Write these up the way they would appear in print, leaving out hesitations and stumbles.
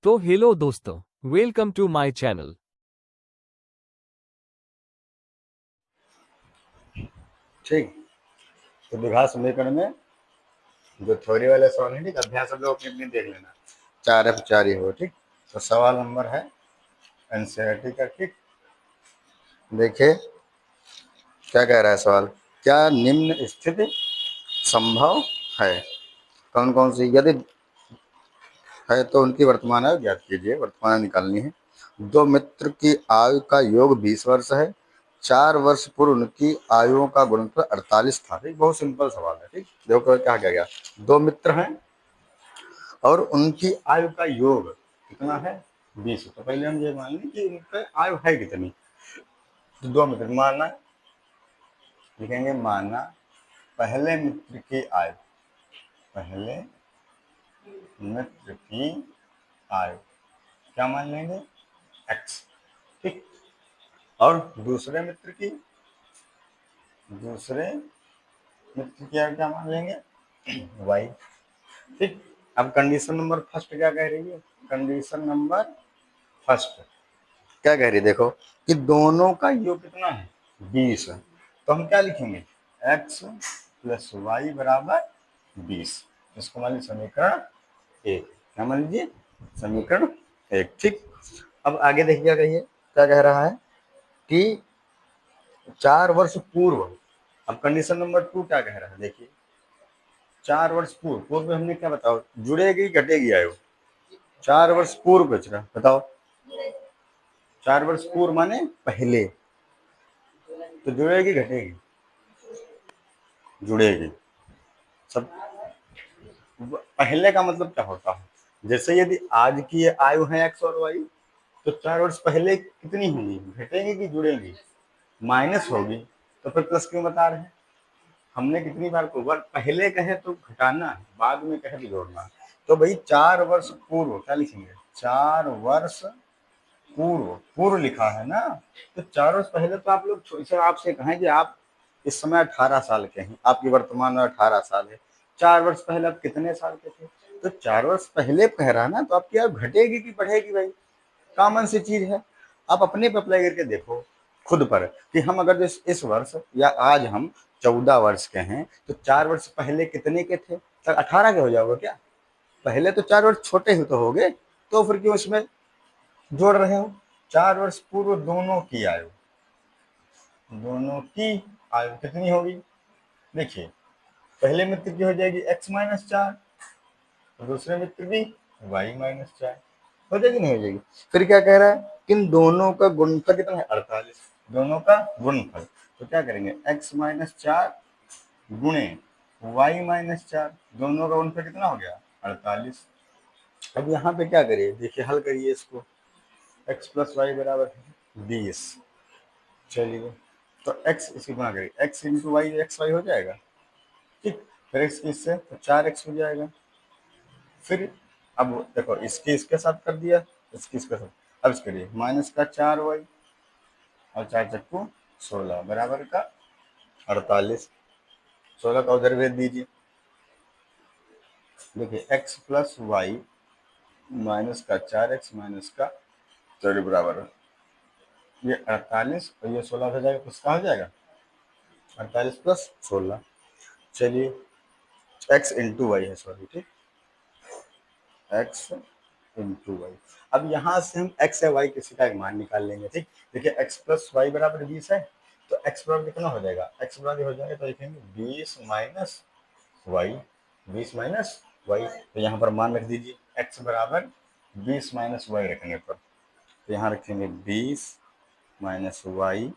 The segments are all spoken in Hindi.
तो हेलो दोस्तों, वेलकम टू माय चैनल। ठीक। तो द्विघात समीकरण में जो थ्योरी वाले सवाल है, ठीक, अभ्यास सब लोग अपनी अपनी देख लेना। 4F 4 ही हो, ठीक। तो सवाल नंबर है एनसीईआरटी का, ठीक। देखिए क्या कह रहा है सवाल। क्या निम्न स्थिति संभव है? कौन कौन सी यदि है तो उनकी वर्तमान आयु ज्ञात कीजिए। वर्तमान आयु निकालनी है। दो मित्र की आयु का योग 20 वर्ष है। 4 वर्ष पूर्व उनकी आयुओं का गुणनफल 48 था। ठीक, बहुत सिंपल सवाल है। ठीक, देखो क्या कह गया। दो मित्र हैं और उनकी आयु का योग कितना है? 20। तो पहले हम ये मान लें कि उनका आयु है कितनी। तो दो मित्र माना, लिखेंगे माना पहले मित्र की आयु, पहले मित्र की आयु क्या मान लेंगे? एक्स। ठीक। और दूसरे मित्र की, दूसरे मित्र की आयु क्या मान लेंगे? वाई। ठीक। अब कंडीशन नंबर फर्स्ट क्या कह रही है? कंडीशन नंबर फर्स्ट क्या कह रही है? देखो कि दोनों का योग कितना है? 20 है। तो हम क्या लिखेंगे? x प्लस वाई बराबर 20। इसको मान लीजिए समीकरण 1। क्या मान लीजिए? समीकरण 1। ठीक। अब आगे देखिए क्या कहिए, क्या कह रहा है कि 4 वर्ष पूर्व। अब कंडीशन नंबर 2 क्या कह रहा है? देखिए 4 वर्ष पूर्व, पूर्व में हमने क्या बताओ, जुड़ेगी घटेगी आयु? 4 वर्ष पूर्व बच रहा, बताओ। 4 वर्ष पूर्व माने पहले, तो जुड़ेगी घटेगी? जुड़ेगी। सब पहले का मतलब क्या होता है? जैसे यदि आज की ये आयु है एक्स और वाई, तो 4 वर्ष पहले कितनी होंगी? घटेगी कि जुड़ेगी? माइनस होगी। तो फिर प्लस क्यों बता रहे हैं? हमने कितनी बार को वर्ष पहले कहे तो घटाना है, बाद में कहे तो जोड़ना है। तो भाई 4 वर्ष पूर्व क्या लिखेंगे? 4 वर्ष पूर्व, पूर्व लिखा है ना। तो 4 वर्ष पहले तो आप लोग आपसे कहें कि आप इस समय 18 साल के हैं, आपकी वर्तमान में 18 साल है। 4 वर्ष पहले आप कितने साल के थे? तो 4 वर्ष पहले कह रहा ना, तो आपकी आयु घटेगी कि बढ़ेगी? भाई कॉमन सी चीज है। आप अपने पे अप्लाई करके देखो खुद पर कि हम अगर इस वर्ष या आज हम 14 वर्ष के हैं, तो 4 वर्ष पहले कितने के थे? तक 18 के हो जाओगे क्या? पहले तो 4 वर्ष छोटे ही तो हो गए, तो फिर क्यों इसमें जोड़ रहे हो? 4 वर्ष पूर्व दोनों की आयु, दोनों की आयु कितनी होगी? देखिए पहले मित्र की हो जाएगी x-4, दूसरे मित्र की y-4। हो जाएगी नहीं हो जाएगी? फिर क्या कह रहा है? किन दोनों का गुणनफल कितना है? 48। दोनों का गुणनफल, तो क्या करेंगे? x-4 गुणे y-4, दोनों का गुणनफल कितना हो गया? 48। अब यहाँ पे क्या करिए, देखिए हल करिए इसको। x प्लस वाई बराबर 20। चलिए तो x इसकी गुणा करिए, x into y, x y हो जाएगा। ठीक। फिर x इससे तो 4x हो जाएगा। फिर अब देखो इसके इसके साथ कर दिया, इसके इसके साथ। अब इसके लिए माइनस का 4y और 4×16 बराबर का 48। 16 का उधर भेज दीजिए। देखिए x प्लस वाई माइनस का 4x माइनस का 4 बराबर ये 48 और ये 16 हो जाएगा, तो इसका हो जाएगा 48 प्लस 16। चलिए x इंटू वाई है, सॉरी, ठीक, x इंटू वाई। अब यहाँ से हम x या y किसी का एक मान निकाल लेंगे। ठीक। देखिए x प्लस वाई बराबर 20 है, तो x बराबर कितना हो जाएगा? x बराबर हो जाएगा तो लिखेंगे 20 माइनस वाई, 20 माइनस वाई। तो यहाँ पर मान रख दीजिए x बराबर 20 माइनस वाई रखने पर, तो यहाँ रखेंगे 20 माइनस वाई।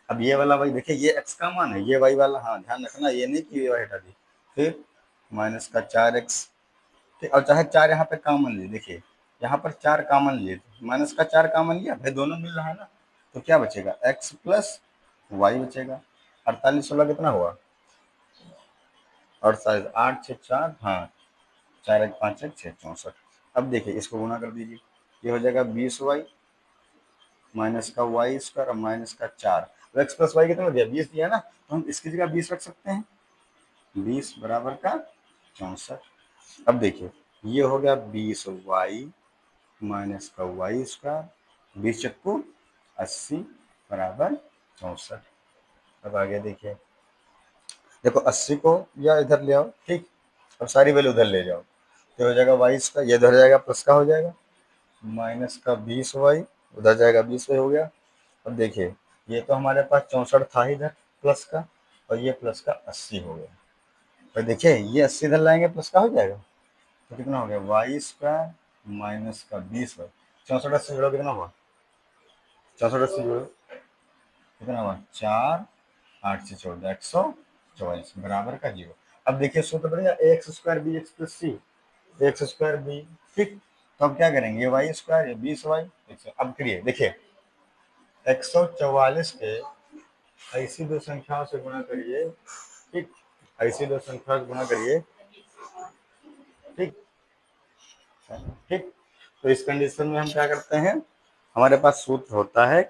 अब ये वाला वाई देखिए, ये x का मान है, ये वाई वाला, हाँ ध्यान रखना, ये नहीं कि ये वाई हटा दी। फिर माइनस का 4x। ठीक। और चाहे 4 यहाँ पे कॉमन लिए, देखिए यहाँ पर 4 कॉमन लिए, माइनस का 4 कॉमन लिया, भाई दोनों मिल रहा है ना, तो क्या बचेगा? x प्लस वाई बचेगा। 48 16 कितना हुआ? और शायद 8 6 4, हाँ 4 1 5 1 6 64। अब देखिए इसको गुणा कर दीजिए, ये हो जाएगा 20y माइनस का वाई स्क्वायर और माइनस का 4। तो x प्लस वाई कितना दिया? 20 दिया ना, तो हम इसकी जगह 20 रख सकते हैं। 20 बराबर का 64। अब देखिए ये हो गया 20y माइनस का वाई स्क्वायर, 20 चक्कू 80 बराबर 64। अब आगे देखिए, देखो 80 को या इधर ले आओ, ठीक, अब सारी वैल्यू उधर ले जाओ, तो हो जाएगा वाई का, ये इधर जाएगा प्लस का हो जाएगा, माइनस का 20 वाई, उधर जाएगा 20 वाई हो गया। अब देखिए ये तो हमारे पास 64 था ही इधर प्लस का, और ये प्लस का 80 हो गया। तो देखिए ये 80 इधर लाएंगे प्लस का हो जाएगा, तो कितना हो गया वाई स्क्वायर माइनस का 20 वाई, 64 80 जोड़ो कितना हुआ, 64 80 जोड़ो कितना हुआ 4, 8 से 14 144 बराबर का 0। अब देखिए सूत्र बनेगा x square b x plus c, x square b, ठीक। तो अब क्या करेंगे, ये वाई स्क्वायर, ये 20 वाई, अब करिए देखिए 144 के ऐसी दो संख्याओं से गुणा करिए, ठीक, ऐसी दो संख्याओं से गुणा करिए, ठीक, ठीक। तो इस कंडीशन में हम क्या करते हैं, हमारे पास सूत्र होता है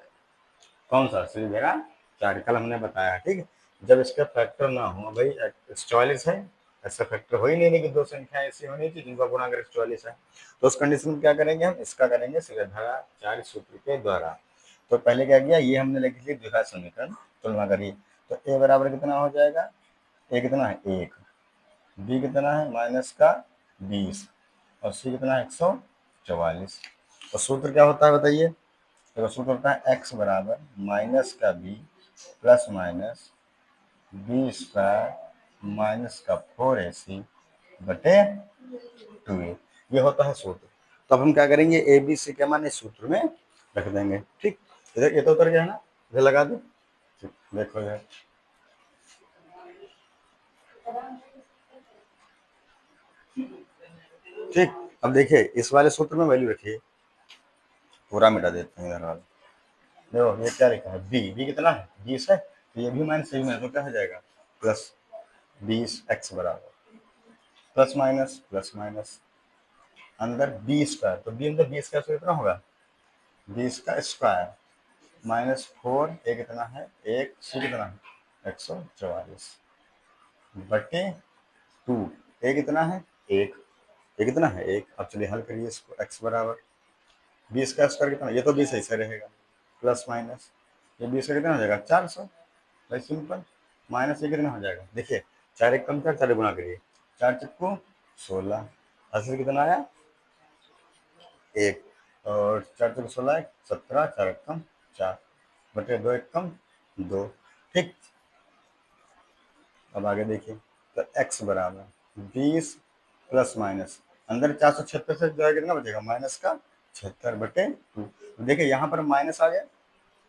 कौन सा, सीधी जगह 4, कल हमने बताया, ठीक है। जब इसका फैक्टर ना हो, भाई 44 है, ऐसा फैक्टर हो ही नहीं कि दो संख्या ऐसी होनी थी जिनका गुणाकर 44 है, तो उस कंडीशन में क्या करेंगे, हम इसका करेंगे सीधा धारा 4 सूत्र के द्वारा। तो पहले क्या किया, ये हमने लिख लिया द्विघात समीकरण, तुलना करिए, तो ए बराबर कितना हो जाएगा, ए कितना है 1, बी कितना है माइनस का 20, और सी कितना है 144। और सूत्र क्या होता है बताइए, तो सूत्र होता है एक्स बराबर माइनस का बी प्लस माइनस 20 माइनस का 4ac बटे 2a, ये होता है सूत्र। तो अब हम क्या करेंगे, ए बी सी क्या माने सूत्र में रख देंगे, ठीक। इधर ये तो उतर गया ना, इधर लगा दो, ठीक, देखो यार, ठीक। अब देखिए इस वाले सूत्र में वैल्यू रखिए, पूरा मिटा देते हैं इधर वाला, देखो ये क्या लिखा है, बी, बी कितना है 20 है, तो ये भी माइनस सही में, तो क्या हो जाएगा प्लस 20 एक्स बराबर प्लस माइनस अंदर 20 का, तो बी अंदर 20 का कितना होगा 20 का स्क्वायर माइनस 4, ए कितना है 1, सी कितना है 144 बटे 2, ए कितना है 1, ए कितना है 1। अब चलिए हल करिए इसको, एक्स बराबर 20 का स्क्वायर कितना, ये तो 20 ऐसे रहेगा, प्लस माइनस ये 20 का कितना हो जाएगा 400, भाई सिंपल, माइनस ये कितना हो जाएगा, देखिए 4 एक कम 4, 4 गुना करिए, 4 चक्कू 16, असल कितना आया 1, और 4 चक्कू 16 17, 4 एक कम 4 बटे 2 एक कम 2, ठीक। अब आगे देखिए, तो x बराबर 20 प्लस माइनस अंदर 476 से जो है कितना बचेगा माइनस का 76 बटे 2। देखिए यहाँ पर माइनस आ गया,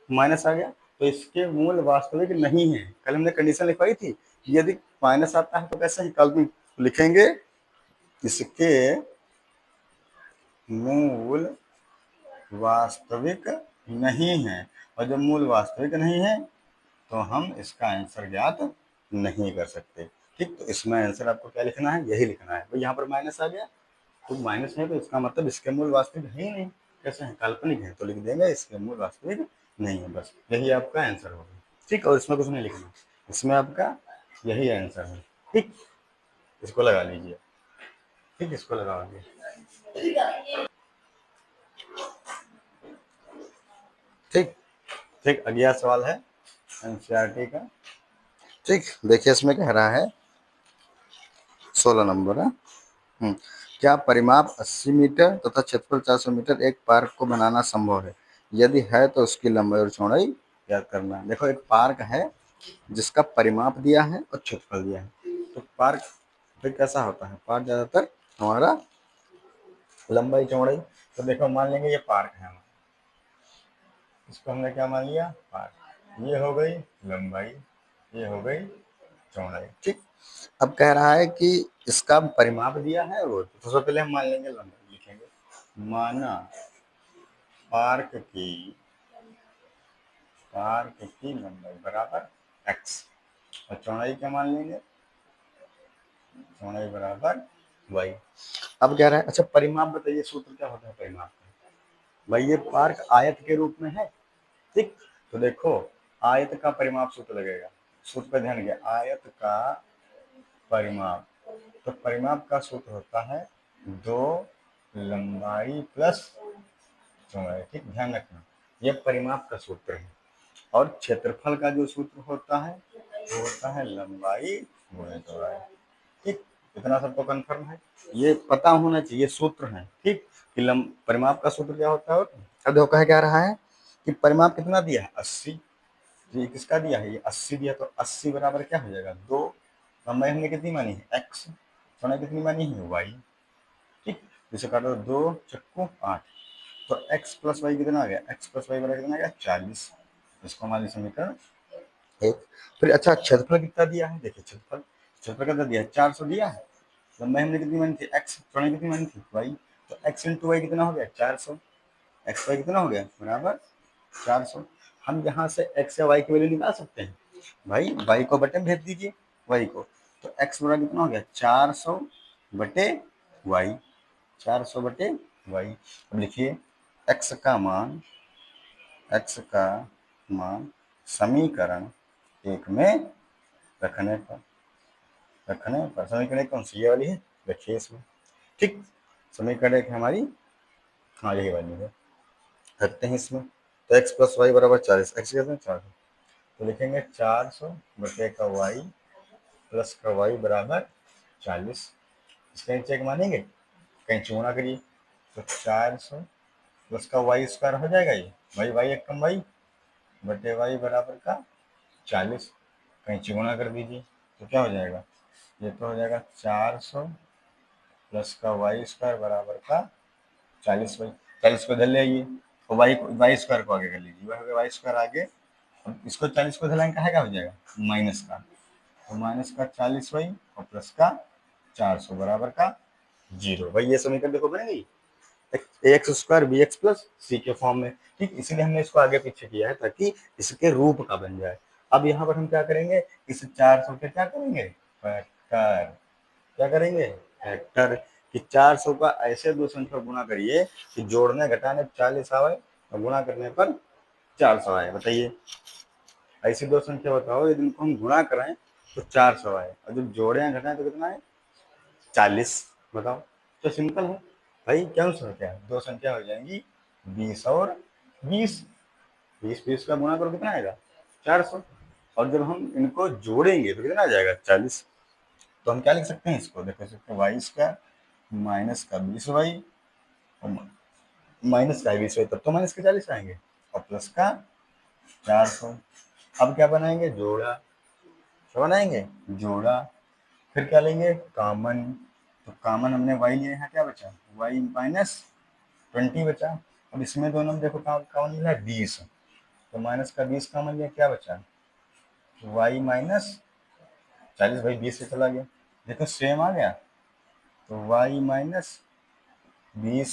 माइनस आ गया, तो इसके मूल वास्तविक नहीं है, कल हमने कंडीशन लिखवाई थी, यदि माइनस आता है तो कैसे ही काल्पनिक लिखेंगे, इसके मूल वास्तविक नहीं है, और जब मूल वास्तविक नहीं है तो हम इसका आंसर ज्ञात नहीं कर सकते, ठीक। तो इसमें आंसर आपको क्या लिखना है, यही लिखना है, तो यहाँ पर माइनस आ गया, तो माइनस है तो इसका मतलब इसके मूल वास्तविक है ही नहीं, कैसे है काल्पनिक है, तो लिख देंगे इसके मूल वास्तविक नहीं है, बस यही आपका आंसर होगा, ठीक। और इसमें कुछ नहीं लिखना, इसमें आपका यही आंसर है, ठीक। इसको लगा लीजिए, ठीक, इसको लगा लीजिए, ठीक, ठीक। अगला सवाल है एनसीईआरटी का, ठीक। देखिए इसमें कह रहा है 16 नंबर है, क्या परिमाप 80 मीटर तथा क्षेत्रफल 400 मीटर एक पार्क को बनाना संभव है, यदि है तो उसकी लंबाई और चौड़ाई ज्ञात करना है। देखो एक पार्क है जिसका परिमाप दिया है और क्षेत्रफल दिया है, तो पार्क फिर कैसा होता है, पार्क ज्यादातर हमारा लंबाई चौड़ाई, तो देखो मान लेंगे ये पार्क है हमारा, इसको हमने क्या मान लिया पार्क, ये हो गई लंबाई, ये हो गई चौड़ाई, ठीक। अब कह रहा है कि इसका परिमाप दिया है वो, तो सबसे पहले हम मान लेंगे लंबाई, लिखेंगे माना पार्क की लंबाई बराबर x, और चौड़ाई क्या मान लेंगे, चौड़ाई बराबर y। अब कह रहा है अच्छा परिमाप बताइए, सूत्र क्या होता है परिमाप का, भाई ये पार्क आयत के रूप में है, ठीक। तो देखो आयत का परिमाप सूत्र लगेगा, सूत्र पर ध्यान दिया, आयत का परिमाप, तो परिमाप का सूत्र होता है 2 लंबाई प्लस चौड़ाई, ठीक, ध्यान रखना ये परिमाप का सूत्र है। और क्षेत्रफल का जो सूत्र होता है वो होता है लंबाई गुणे चौड़ाई, ठीक। इतना सबको कंफर्म है, ये पता होना चाहिए सूत्र है, ठीक। कि परिमाप का सूत्र क्या होता है। अब देखो कह क्या रहा है कि परिमाप कितना दिया है 80, ये किसका दिया है, ये 80 दिया, तो 80 बराबर क्या हो जाएगा 2। लंबाई हमने कितनी मानी है x, चौड़ाई कितनी मानी है y, ठीक। जिसे काटो 2 चक्कू 8, तो x प्लस वाई कितना आ गया, x प्लस वाई बराबर कितना आ गया 40। इसको हमारी समीकरण एक। फिर अच्छा क्षेत्रफल कितना दिया है, देखिए क्षेत्रफल, क्षेत्रफल कितना दिया है 400 दिया है। लंबाई हमने कितनी मानी थी x, चौड़ाई कितनी मानी थी y, तो x इंटू वाई कितना हो गया 400, एक्स वाई कितना हो गया बराबर 400। हम यहाँ से x या y की वैल्यू निकाल सकते हैं भाई, y को बटे भेज दीजिए y को, तो x बराबर कितना हो गया 400 बटे y, 400 बटे y। अब लिखिए x का मान, x का मान समीकरण एक में रखने पर, समीकरण कौन सी ये वाली है, रखिए इसमें, ठीक। समीकरण एक हमारी, हाँ यही वाली है, रखते हैं इसमें। तो x प्लस वाई बराबर 40, x कहते हैं 400, तो लिखेंगे 400 बटे का y प्लस का y बराबर 40। इसका नीचे एक मानेंगे, कहीं चूना करिए, तो 400 प्लस का वाई स्क्वायर हो जाएगा, ये वाई वाई एक कम वाई बटे वाई बराबर का 40, कहीं चुगुना कर दीजिए, तो क्या हो जाएगा, ये तो हो जाएगा 400 प्लस का वाई स्क्वायर बराबर का 40 वाई, 40 को इधर ले आइए और वाई स्क्वायर को आगे कर लीजिए, वह वाई स्क्वायर आगे, अब इसको 40 को इधर कहाँ का हो जाएगा माइनस का, तो माइनस का 40 वाई और प्लस का 400 बराबर का 0। भाई ये समीकरण देखो बन गई, x square b x plus c के फॉर्म में, ठीक। इसीलिए हमने इसको आगे पीछे किया है ताकि इसके रूप का बन जाए। अब यहाँ पर हम क्या करेंगे, इस 400 के क्या करेंगे फैक्टर, क्या करेंगे फैक्टर, कि 400 का ऐसे दो संख्या गुणा करिए कि जोड़ने घटाने 40 आए और गुणा करने पर 400 आए। बताइए ऐसी दो संख्या बताओ यदि इनको हम गुणा कराएं तो 400 आए और जब जोड़े या घटाएं तो कितना है 40। बताओ, तो सिंपल है भाई, क्या संख्या है, दो संख्या हो जाएंगी 20 और 20, 20 का गुणा करो कितना आएगा 400, और जब हम इनको जोड़ेंगे तो कितना आ जाएगा 40। तो हम क्या लिख सकते हैं इसको, देख सकते हैं वाई स्क्वायर माइनस का 20y और माइनस का 20y, तब तो माइनस के 40 आएंगे और प्लस का 400। अब क्या बनाएंगे जोड़ा, क्या बनाएंगे जोड़ा, फिर क्या लेंगे कॉमन, तो कॉमन हमने y लिया, यहाँ क्या बचा y माइनस 20 बचा। अब इसमें दोनों में देखो कॉमन मिला 20, तो माइनस का 20 कॉमन लिया, क्या बचा y माइनस 40, भाई 20 से चला गया, देखो सेम आ गया, तो y माइनस 20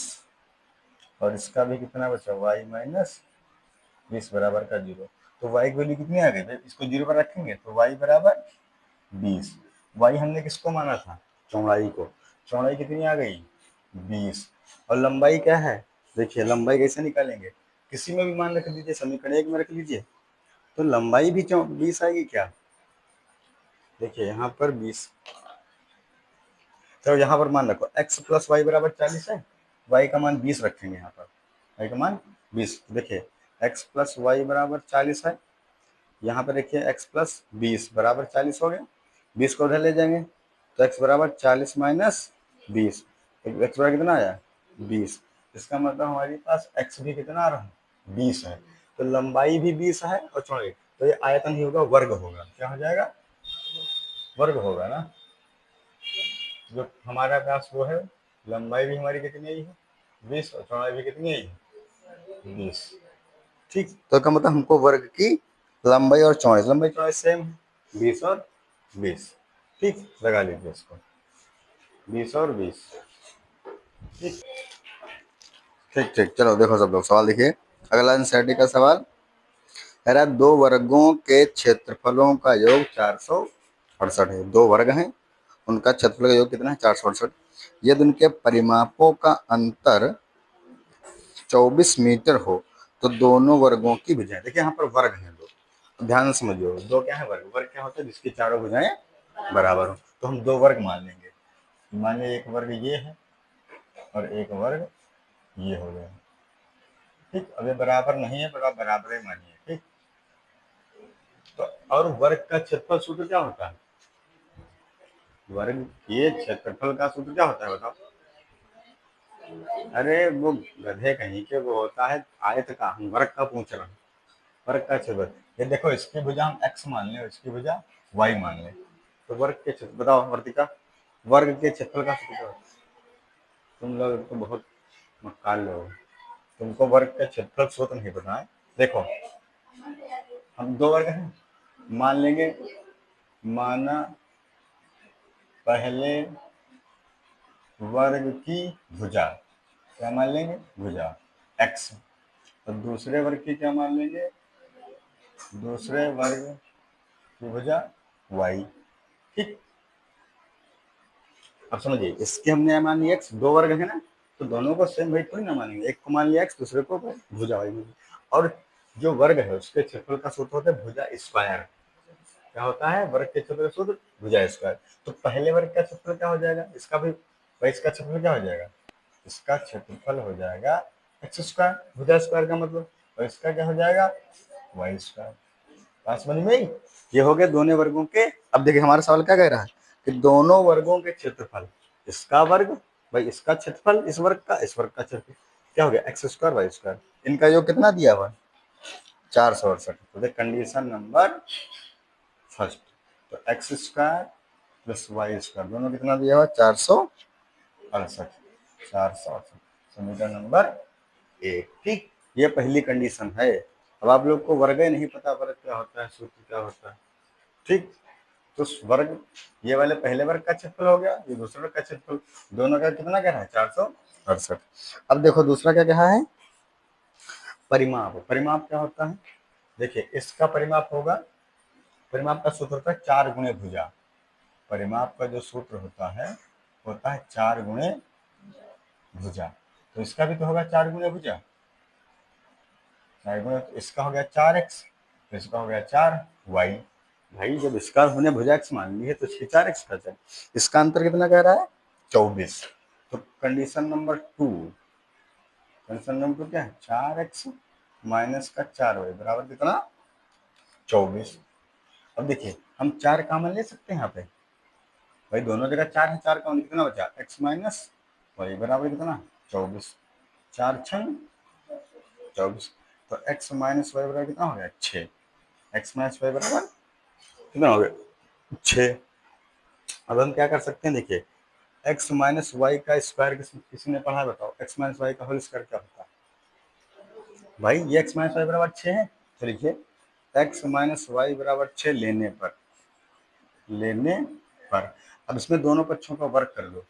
और इसका भी कितना बचा y माइनस 20 बराबर का 0। तो y की वैल्यू कितनी आ गई भाई, इसको 0 पर रखेंगे तो y बराबर 20। y हमने किसको माना था चौड़ाई को, चौड़ाई कितनी आ गई 20, और लंबाई क्या है, देखिए लंबाई कैसे निकालेंगे, किसी में भी मान रख दीजिए, समीकरण एक में रख लीजिए, तो लंबाई भी 20 आएगी क्या, देखिए यहाँ पर 20, तो यहाँ पर मान रखो x प्लस वाई बराबर 40 है, y का मान 20 रखेंगे यहाँ पर, y का मान 20, देखिए x प्लस वाई बराबर 40 है, यहाँ पर देखिए x प्लस 20 बराबर 40 हो गया, 20 को उधर ले जाएंगे तो x बराबर 40 माइनस 20, x बराबर कितना आया 20, इसका मतलब हमारे पास x भी कितना आ रहा है 20 है, तो लंबाई भी 20 है और चौड़ाई, तो ये आयतन ही होगा, वर्ग होगा, क्या हो जाएगा वर्ग होगा ना, जो हमारा व्यास वो है, लंबाई भी हमारी कितनी आई है 20 और चौड़ाई भी कितनी आई है 20, ठीक। तो क्या मतलब हमको वर्ग की लंबाई और चौड़ाई, लंबाई चौड़ाई सेम है 20 और 20, ठीक, लगा लीजिए इसको 20 और 20, ठीक ठीक ठीक। चलो देखो सब लोग सवाल देखिए, अगला एनसीईआरटी का सवाल कह रहा है, दो वर्गों के क्षेत्रफलों का योग 468 है, दो वर्ग हैं उनका क्षेत्रफल का योग कितना है 468, यदि उनके परिमापों का अंतर 24 मीटर हो तो दोनों वर्गों की भुजाएं, देखिए यहाँ पर वर्ग हैं दो, तो ध्यान से समझिए, दो क्या है वर्ग, वर्ग क्या होता है जिसकी चारों भुजाएं बराबर हो, तो हम दो वर्ग मान लेंगे, मान लिया एक वर्ग ये है और एक वर्ग ये हो गया, ठीक, अब ये बराबर नहीं है, बराबर ही मानिए। ठीक, तो और वर्ग का क्षेत्रफल सूत्र क्या होता है? वर्ग के क्षेत्रफल का सूत्र क्या होता है बताओ? अरे वो गधे कहीं के, वो होता है आयत का, हम वर्ग का पूछ रहे हैं, वर्ग का क्षेत्रफल। ये देखो, इसकी भुजा हम x मान लें और इसकी भुजा y मान लें, तो वर्ग के क्षेत्र बताओ वर्तिका, वर्ग के क्षेत्रफल का सूत्र क्या होता है? तुम लोग तो बहुत मक्कार लोग, तुमको वर्ग का क्षेत्रफल सूत्र नहीं पता है। देखो, हम दो वर्ग हैं, मान लेंगे, माना पहले वर्ग की भुजा, क्या मान लेंगे? भुजा x, और दूसरे वर्ग की क्या मान लेंगे? दूसरे वर्ग की भुजा y। ठीक, अब समझिए, इसके हमने मान लिया x, दो वर्ग है ना, तो दोनों को सेम भाई थोड़ी ना मानेंगे, एक को मान लिया x, दूसरे को भुजा y। और जो वर्ग है उसके क्षेत्रफल का सूत्र होता है भुजा स्क्वायर। क्या होता है? वर्ग के क्षेत्रफल का सूत्र भुजा स्क्वायर। तो पहले वर्ग का क्षेत्रफल क्या हो जाएगा? इसका भी भाई, इसका क्षेत्रफल क्या हो जाएगा? इसका क्षेत्रफल हो जाएगा एक्स स्क्वायर, भुजा स्क्वायर का मतलब, और इसका क्या हो जाएगा? Y square. बात समझ में आई? ये हो गए दोनों वर्गों के। अब देखिए हमारा सवाल क्या कह रहा है कि दोनों वर्गों के क्षेत्रफल, इसका वर्ग भाई इसका क्षेत्रफल, इस वर्ग का, इस वर्ग का क्षेत्रफल, क्या हो गया? X square y square. इनका योग कितना दिया हुआ? 468। तो कंडीशन नंबर फर्स्ट, तो x square plus y square दोनों कितना दिया हुआ? 468, 468, समीकरण नंबर एक। ठीक, ये पहली कंडीशन है। अब आप लोग को वर्ग नहीं पता, वर्ग क्या होता है, सूत्र क्या होता है। ठीक, तो वर्ग ये वाले पहले वर्ग का क्षेत्रफल हो गया, ये दूसरे वर्ग का क्षेत्रफल, दोनों का कितना कह रहा है? 468। अब देखो दूसरा क्या कहा है? परिमाप। परिमाप क्या होता है? देखिए, इसका परिमाप होगा, परिमाप का सूत्र होता है 4 गुणे भुजा। परिमाप का जो सूत्र होता है 4 गुणे भुजा। तो इसका भी तो होगा 4 गुणे भुजा, 4 गुणे, तो इसका हो गया 4x, तो इसका हो गया 4y। भाई जब इसका हमने भुजा x मान ली है तो इसकी 4x का जाए, इसका अंतर कितना कह रहा है? 24। तो कंडीशन नंबर 2, कंडीशन नंबर 2 क्या है? 4x माइनस का 4y बराबर कितना? 24। अब देखिए, हम 4 कॉमन ले सकते हैं यहाँ पे, भाई दोनों जगह 4 है, 4 कॉमन, कितना बचा? x माइनस वाई बराबर कितना? 24। 4 छंग 24, तो x माइनस वाई बराबर कितना हो गया? 6। x माइनस वाई बराबर कितना हो गया? 6। अब हम क्या कर सकते हैं? देखिए, x माइनस वाई का स्क्वायर किसी ने पढ़ा है बताओ? x माइनस वाई का होल स्क्वायर क्या होता है? भाई ये x माइनस वाई बराबर 6 है, तो लिखिए x माइनस वाई बराबर 6 लेने पर। अब इसमें दोनों पक्षों का वर्ग कर लो,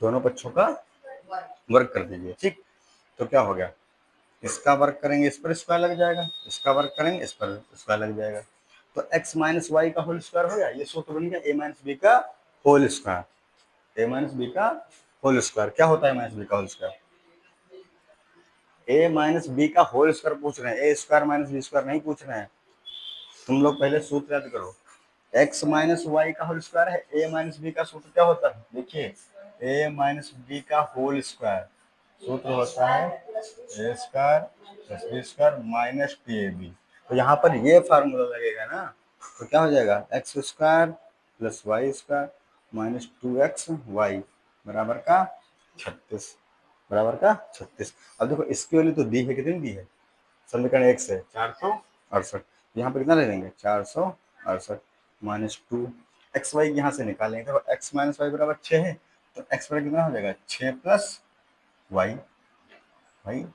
दोनों पक्षों का वर्ग कर दीजिए। ठीक, तो क्या हो गया? इसका वर्ग करेंगे इस पर स्क्वायर लग जाएगा, इसका वर्ग करेंगे इस पर स्क्वायर लग जाएगा, तो x माइनस वाई का होल स्क्वायर हो गया। ये सूत्र बन गया a माइनस बी का whole square. a minus B का होल स्क्वायर क्या होता है? माइनस बी का whole square, a minus B का होल स्क्वायर पूछ रहे हैं, A square minus B square नहीं पूछ रहे हैं। तुम लोग पहले सूत्र याद करो, x माइनस वाई का होल स्क्वायर है, a माइनस बी का सूत्र क्या होता है? देखिए, a माइनस बी का होल स्क्वायर सूत्र होता है a square plus b square minus two a b. तो यहाँ पर ये फार्मूला लगेगा ना, तो क्या हो जाएगा? X square plus y square minus 2x y बराबर का 36, बराबर का 36। अब देखो इसकी वैल्यू तो दी है, कितनी दी है? समीकरण 1 से 468, यहाँ पर कितना ले लेंगे? 468 माइनस 2 एक्स वाई यहाँ से निकालेंगे, तो एक्स माइनस वाई बराबर 6 है, तो एक्स बराबर कितना हो जाएगा? 6 प्लस वाई, भाई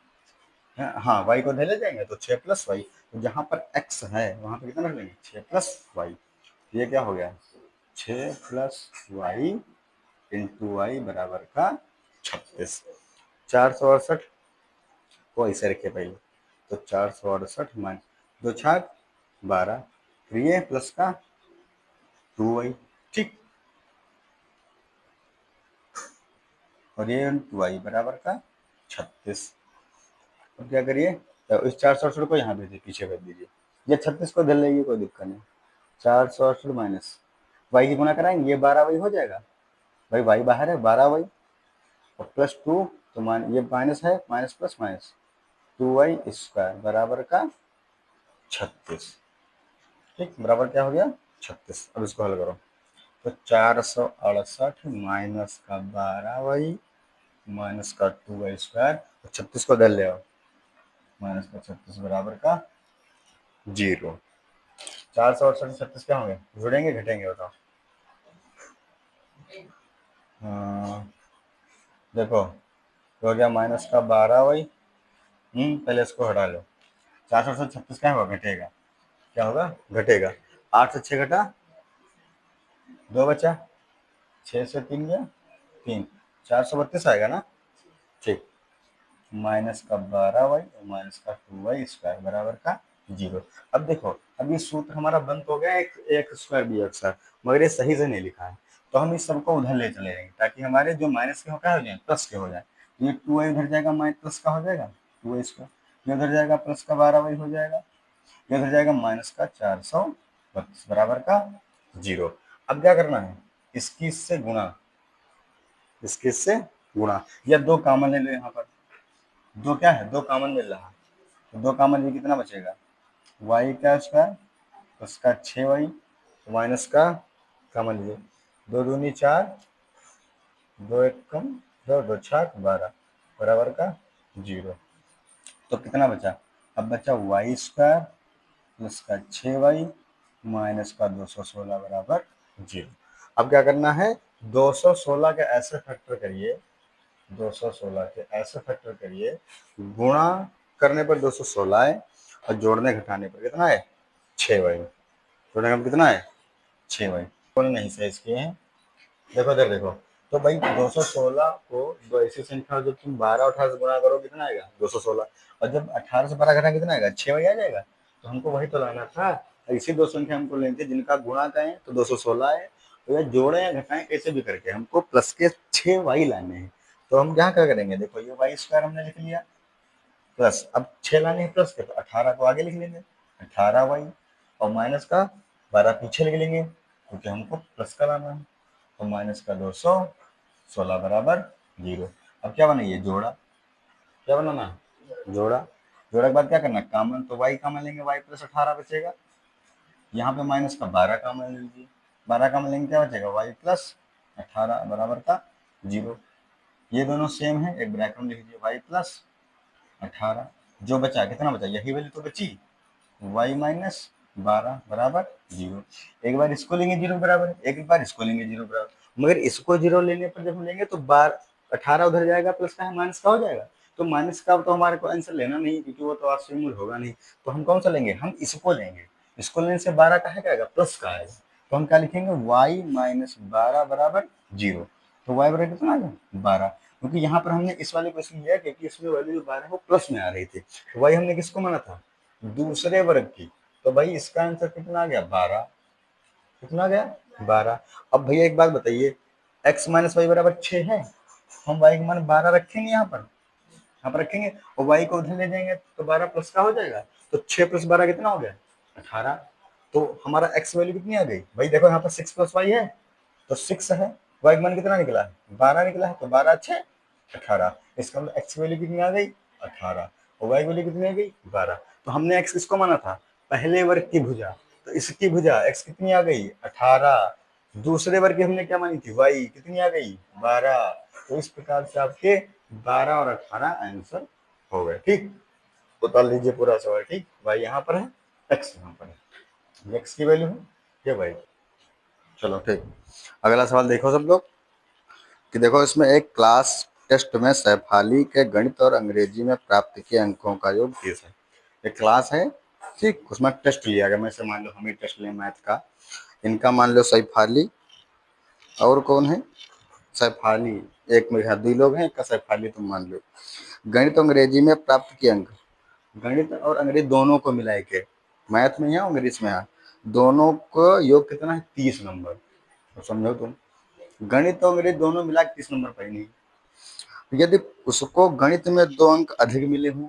हाँ वाई को ले जाएंगे तो 6 प्लस वाई, तो जहाँ पर x है वहाँ पर कितना रख लेंगे? 6 प्लस वाई। ये क्या हो गया? 6 प्लस वाई इंटू वाई बराबर का 36। 468 को ऐसे रखे पहले, तो 468 माइनस 2 छाक 12, फिर ये प्लस का 2y। ठीक, और ये इंटू वाई बराबर का 36। अब क्या करिए? तो इस 468 को यहाँ भेजिए, पीछे भेज दीजिए, ये 36 को धर लेंगे, कोई दिक्कत नहीं। 468 माइनस वाई की गुना कराएंगे, ये 12 वाई हो जाएगा, भाई वाई बाहर है, 12 वाई और प्लस 2, तो मान ये माइनस है, माइनस प्लस माइनस 2y² बराबर का 36। ठीक, बराबर क्या हो गया 36। अब इसको हल करो तो 468 माइनस का 12y माइनस का 2y², 36 को दल ले आओ, माइनस का 36 बराबर का 0। 468 36 क्या होंगे, जुड़ेंगे घटेंगे बताओ। देखो तो हो गया माइनस का 12y, पहले इसको हटा लो। 436 क्या होगा, घटेगा। क्या होगा, घटेगा। 8 से 6 घटा 2 बचा, 6 से 3 गया 3, 432 आएगा ना। ठीक, माइनस का 12y माइनस का 2y² बराबर का 0। अब देखो, अब ये सूत्र हमारा बंद हो गया एक a² b², मगर ये सही से नहीं लिखा है, तो हम इस सबको उधर ले चले जाएंगे ताकि हमारे जो माइनस के हो क्या हो जाए, प्लस के हो जाए। ये 2y उधर जाएगा, माइनस प्लस का हो जाएगा 2y², ये उधर जाएगा प्लस का 12y हो जाएगा, ये उधर जाएगा माइनस का 432 बराबर का 0। अब क्या करना है, इसकी इससे गुणा, इसके इससे गुणा, या दो कॉमन ले लो यहाँ पर। दो क्या है, दो कॉमन मिल रहा है, तो दो कॉमन ये कितना बचेगा, y² उसका 6y माइनस का कॉमन लिए, 2 दूनी 4, 2 एक कम 2, 2 छाक 12 बराबर का 0। तो कितना बचा, अब बचा y² प्लस का 6y माइनस का 216 बराबर 0। अब क्या करना है, 216 के ऐसे फैक्टर करिए, 216 के ऐसे फैक्टर करिए, गुणा करने पर 216 है और जोड़ने घटाने पर कितना है 6y, जोड़ने का कितना है 6y। कौन नहीं सही किए हैं, देखो इधर देखो, तो भाई 216 को दो ऐसी संख्या जब तुम 12 और 18 से गुणा करो कितना आएगा 216, और जब 18 से 12 घटा कितना आएगा 6y आ जाएगा। तो हमको वही तो लाना था, ऐसी दो संख्या हमको लेनी थी जिनका गुणा करें तो 216 है, तो या जोड़े या घटाएं कैसे भी करके हमको प्लस के 6y लाने हैं। तो हम यहाँ क्या करेंगे, देखो ये y² हमने लिख लिया, प्लस अब 6 लाने हैं प्लस के, तो 18 को आगे लिख लेंगे 18y, और माइनस का 12 पीछे लिख लेंगे क्योंकि हमको प्लस का लाना है, तो माइनस का 216 बराबर 0। अब क्या बनाइए, जोड़ा, क्या बनाना, जोड़ा। जोड़ा के बाद क्या करना, कॉमन, तो y कॉमन लेंगे, y प्लस 18 बचेगा, यहाँ पे माइनस का 12 कॉमन ले लीजिए, 12 कॉमन लेंगे क्या बचेगा, y प्लस 18 बराबर का 0। ये दोनों सेम है, एक ब्रैकेट में लिख लीजिए y प्लस 18, जो बचा कितना बचा, यही वैल्यू तो बची, y माइनस 12 बराबर 0। एक बार इसको लेंगे 0 बराबर, एक बार इसको लेंगे 0 बराबर, मगर इसको 0 लेने पर जब हम लेंगे तो 18 उधर जाएगा, प्लस का है माइनस का हो जाएगा, तो माइनस का तो हमारे को आंसर लेना नहीं क्योंकि वो तो आपसे मूल होगा नहीं। तो हम कौन सा लेंगे, हम इसको लेंगे, इसको लेने से 12 का है क्या आएगा, प्लस का आएगा, तो हम क्या लिखेंगे y माइनस 12 बराबर 0। तो y बराबर कितना आ गया 12, क्योंकि यहाँ पर हमने इस वाले क्वेश्चन लिया क्योंकि इसमें वैल्यू जो 12 वो प्लस में आ रही थी, तो y हमने किसको माना था, दूसरे वर्ग की, तो भाई इसका आंसर कितना आ गया 12, कितना आ गया 12। अब भैया एक बात बताइए, x माइनस वाई बराबर 6 है, हम y का मान 12 रखेंगे यहाँ पर रखेंगे, और y को उधर ले जाएंगे तो 12 प्लस का हो जाएगा, तो 6 प्लस 12 कितना हो गया 18। तो हमारा x वैल्यू कितनी आ गई, भाई देखो यहाँ पर 6 प्लस y है तो 6 है, y का मान कितना निकला है 12 निकला है, तो 12 6 18, इसका मतलब x वैल्यू कितनी आ गई 18 और y वैल्यू कितनी आ गई 12। तो हमने x किसको माना था, पहले वर्ग की भुजा, तो इसकी भुजा x कितनी आ गई 18, दूसरे वर्ग की हमने क्या मानी थी y कितनी आ गई 12। तो इस प्रकार से आपके 12 और 18 आंसर हो गए। ठीक, उतार लीजिए पूरा सवाल। ठीक, y यहाँ पर है, x यहाँ पर है, x की वैल्यू है ये y। चलो ठीक, अगला सवाल देखो सब लोग कि देखो इसमें एक क्लास टेस्ट में सैफाली के गणित और अंग्रेजी में प्राप्त किए अंकों का योग 30 है। एक क्लास है, ठीक, उसमें टेस्ट लिया गया, मैं से मान लो हम ही टेस्ट लें मैथ का, इनका मान लो सैफाली और कौन है सैफाली, एक मेरे यहाँ 2 लोग हैं, एक का सैफाली तुम मान लो। गणित और अंग्रेजी में प्राप्त किए अंक, गणित और अंग्रेजी दोनों को मिला के, मैथ में यहाँ अंग्रेजी में यहाँ दोनों को योग कितना है 30 नंबर, तो समझो तुम गणित और अंग्रेजी दोनों मिला के 30 नंबर पाई नहीं। यदि उसको गणित में 2 अंक अधिक मिले हों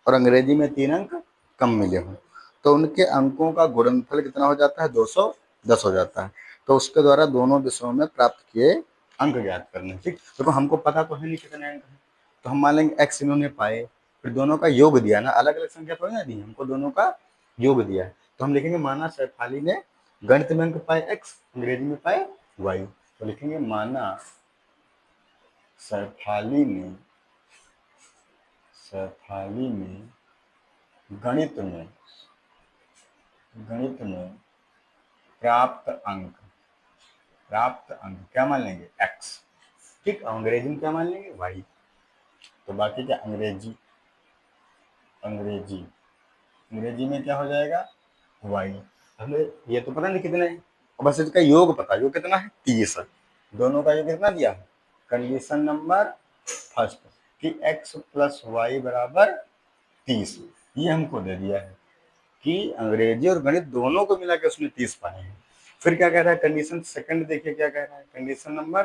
और अंग्रेजी में 3 अंक कम मिले हों तो उनके अंकों का गुणनफल कितना हो जाता है 210 हो जाता है। तो उसके द्वारा दोनों विषयों में प्राप्त किए अंक ज्ञात करने। ठीक, देखो हमको पता तो है नहीं कितने अंक हैं, तो हम मान लेंगे x इन्होंने पाए, फिर दोनों का योग दिया ना, अलग अलग संख्या थोड़ी ना दी, हमको दोनों का योग दिया है। तो हम लिखेंगे माना शैफाली ने गणित में अंक पाए x, अंग्रेजी में पाए y। तो लिखेंगे माना शैफाली ने गणित में प्राप्त अंक क्या मान लेंगे x, ठीक। अंग्रेजी में क्या मान लेंगे y। तो बाकी क्या अंग्रेजी में क्या हो जाएगा y। हमें ये तो पता नहीं कितने, बस इसका योग पता, योग कितना है 30 है। दोनों का योग कितना दिया है, कंडीशन नंबर फर्स्ट कि x प्लस वाई बराबर 30, ये हमको दे दिया है कि अंग्रेजी और गणित दोनों को मिला के उसने 30 पाए हैं। फिर क्या कह रहा है कंडीशन सेकंड, देखिए क्या कह रहा है, कंडीशन नंबर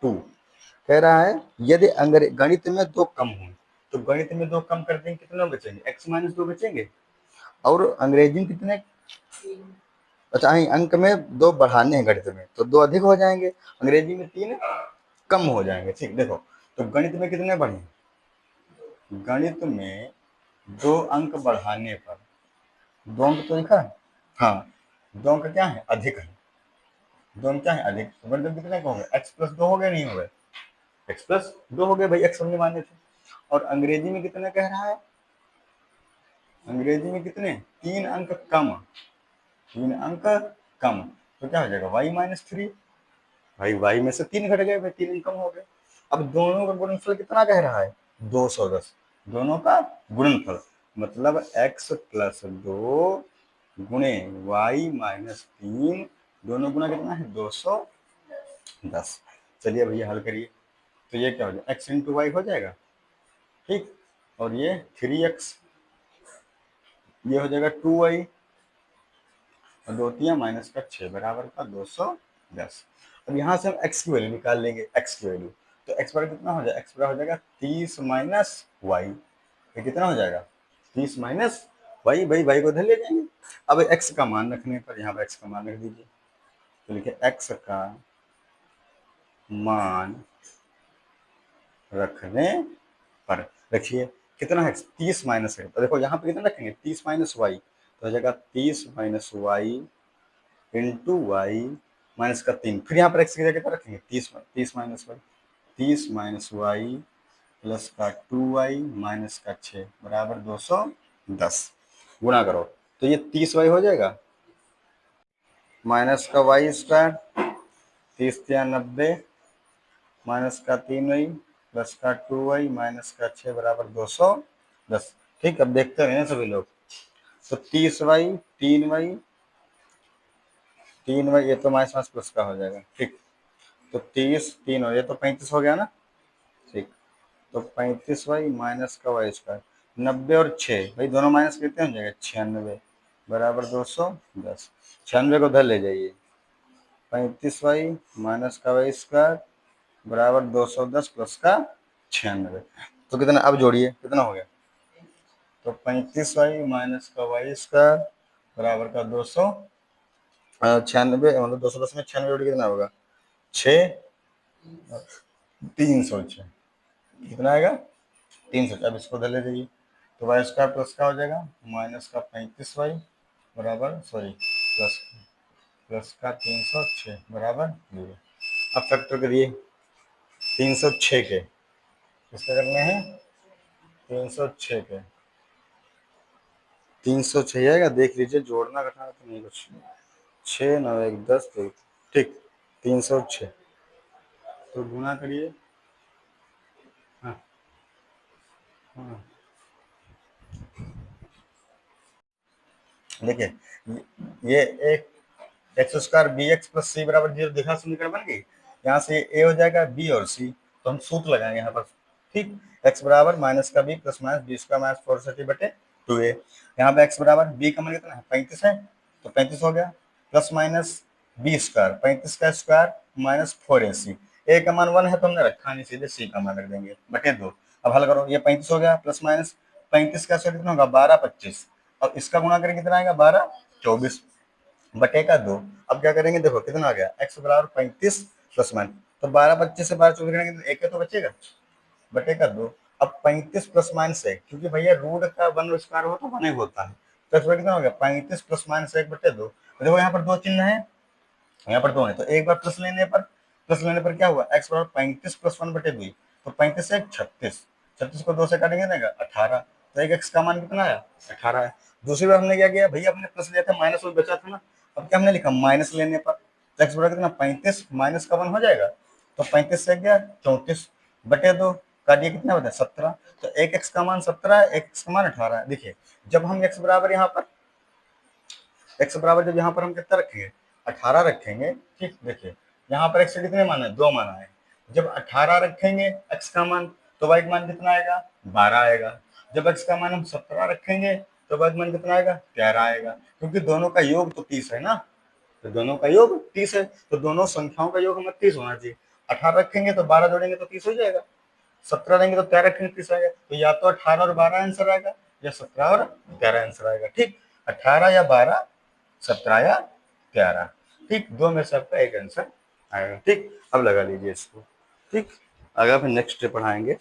2 कह रहा है यदि गणित में दो कम हो, तो गणित में दो कम कर देंगे कितने बचेंगे, x माइनस 2 बचेंगे। और अंग्रेजी में कितने, अच्छा अंक में दो बढ़ाने हैं गणित में, तो दो अधिक हो जाएंगे, अंग्रेजी में 3 कम हो जाएंगे, ठीक। देखो तो गणित में कितने बढ़े, गणित में 2 अंक बढ़ाने पर, 2 अंक तो लिखा है, हाँ 2 अंक क्या है अधिक है, 2 अंक क्या है अधिक। तो गणित में कितने का हो गया, x प्लस 2 हो गए, नहीं हो गए, x प्लस 2 हो गए भाई, x हमने माने थे। और अंग्रेजी में कितने कह रहा है, अंग्रेजी में कितने 3 अंक कम, 3 अंक कम। तो क्या हो जाएगा y माइनस 3, भाई y में से 3 घट गए भाई, 3 अंक कम हो गए। अब दोनों का गुणनफल कितना कह रहा है 210, दोनों का गुणनफल मतलब x प्लस 2 गुणे y माइनस 3, दोनों गुना कितना है 210। चलिए भैया हल करिए, तो ये क्या हो जाएगा x इंटू वाई हो जाएगा, ठीक। और ये 3x, ये हो जाएगा 2y, और 2 3 माइनस का 6 बराबर का 210। अब यहाँ से हम x की वैल्यू निकाल लेंगे, x की वैल्यू, तो x बराबर कितना हो जाएगा, x बराबर हो जाएगा 30 माइनस वाई, ये कितना हो जाएगा 30 माइनस वाई, भाई वाई को इधर ले जाएंगे। अब x का मान रखने पर यहाँ पर x का मान रख दीजिए, तो लिखिए x का मान रखने पर, रखिए कितना है 30 माइनस है, तो देखो यहाँ पे कितना रखेंगे 30 माइनस वाई, तो हो जाएगा 30 minus y into y minus का 3, फिर यहाँ पर x की जगह क्या रखेंगे 30 minus y, 30 minus y plus का 2y माइनस का 6 बराबर 210। गुणा करो तो ये 30y हो जाएगा, माइनस का वाई स्क्वायर 30 या 90 माइनस का 3y प्लस का 2y माइनस का 6 बराबर 210, ठीक। अब देखते हैं सभी लोग, तो 30y 3y ये तो माइनस माइनस प्लस का हो जाएगा, ठीक। तो 30 3 और ये तो 35 हो गया ना, ठीक। तो 35y माइनस का वाई स्क्वायर, 90 और 6 भाई दोनों माइनस कितने हो जाएगा 96 बराबर 210, 96 को उधर ले जाइए, 35y माइनस का वाई स्क्वायर बराबर 210 प्लस का 96, तो कितना, अब जोड़िए कितना हो गया, तो 35y माइनस का वाई स्क्वायर बराबर का 296, मतलब 210 में 96 जोड़ कितना होगा 6, 306, कितना आएगा 300। अब इसको उधर ले जाइए, तो वाई स्क्वायर प्लस का हो जाएगा माइनस का 35y बराबर सॉरी प्लस का 306 बराबर 0। अब फैक्टर करिए 306 के, किसके करने हैं 306 के, 306 आएगा, देख लीजिए जोड़ना घटाना तो नहीं कुछ, 6 9 1 10 तो ठीक 306, तो गुना करिए, हाँ हाँ देखिए ये एक x square b x plus c बराबर 0 देखा, समीकरण बन गई। यहाँ से ए हो जाएगा बी और सी, तो हम सूत्र लगाएंगे यहाँ पर, ठीक। एक्स बराबर माइनस का B plus minus B square minus 4 बटे 2a, यहाँ पे एक्स बराबर बी का मान कितना है 35 है, तो 35 हो गया, प्लस माइनस बी स्क्वायर 35 का स्क्वायर माइनस 4ac, ए का मान 1 है तो हमने रखा नहीं, सीधे सी का मान रख देंगे बटे 2। अब हल करो, ये 35 हो गया प्लस माइनस 35 का स्क्वायर कितना होगा 12 25, और इसका गुणा करें कितना आएगा 12 24 बटे का 2। अब क्या करेंगे देखो कितना आ गया x बराबर 35 प्लस माइनस, तो 12 25 से 12 24 करेंगे तो एक तो बचेगा बटे का 2, अब 35 प्लस माइनस 1, क्योंकि भैया रूट का 1 स्क्वायर हो तो 1 ही होता है, तो इसमें कितना हो गया 35 प्लस माइनस 1 बटे 2। देखो यहाँ पर 2 चिन्ह है, यहाँ पर 2 है, तो एक बार प्लस लेने पर क्या हुआ, x बराबर 35 प्लस 1 बटे 2, तो 35 से 36, 36 को 2 से काटेंगे देगा 18, तो एक x का मान कितना आया 18 है। दूसरी बार हमने क्या किया भैया, अपने प्लस लिया था माइनस 1 बचा था ना, अब क्या हमने लिखा माइनस लेने पर, तो x बराबर कितना 35 माइनस का 1 हो जाएगा, तो 35 से गया 34 बटे 2, काटिए कितना होता है 17, तो एक x का मान 17 है, एक x का मान 18 है। देखिए जब हम x बराबर यहाँ पर x बराबर जब यहाँ पर हम कितना रखेंगे 18 रखेंगे, ठीक, देखिए यहाँ पर x के कितने मान है 2 मान आए, जब 18 रखेंगे x का मान तो y का मान कितना आएगा 12 आएगा, जब x का मान हम 17 रखेंगे तो y का मान कितना आएगा 13 आएगा, क्योंकि दोनों का योग तो 30 है ना, तो दोनों का योग 30 है, तो दोनों संख्याओं का योग हमें 30 होना चाहिए। 18 रखेंगे तो 12 जोड़ेंगे तो 30 हो जाएगा, 17 देंगे तो 13 रखेंगे 30 आएगा, तो या तो 18 और 12 आंसर आएगा या 17 और 13 आंसर आएगा, ठीक, 18 या 12, 17 या 13, ठीक, दो में से आपका एक आंसर आएगा, ठीक। अब लगा लीजिए इसको, ठीक, आगे फिर नेक्स्ट पढ़ाएंगे।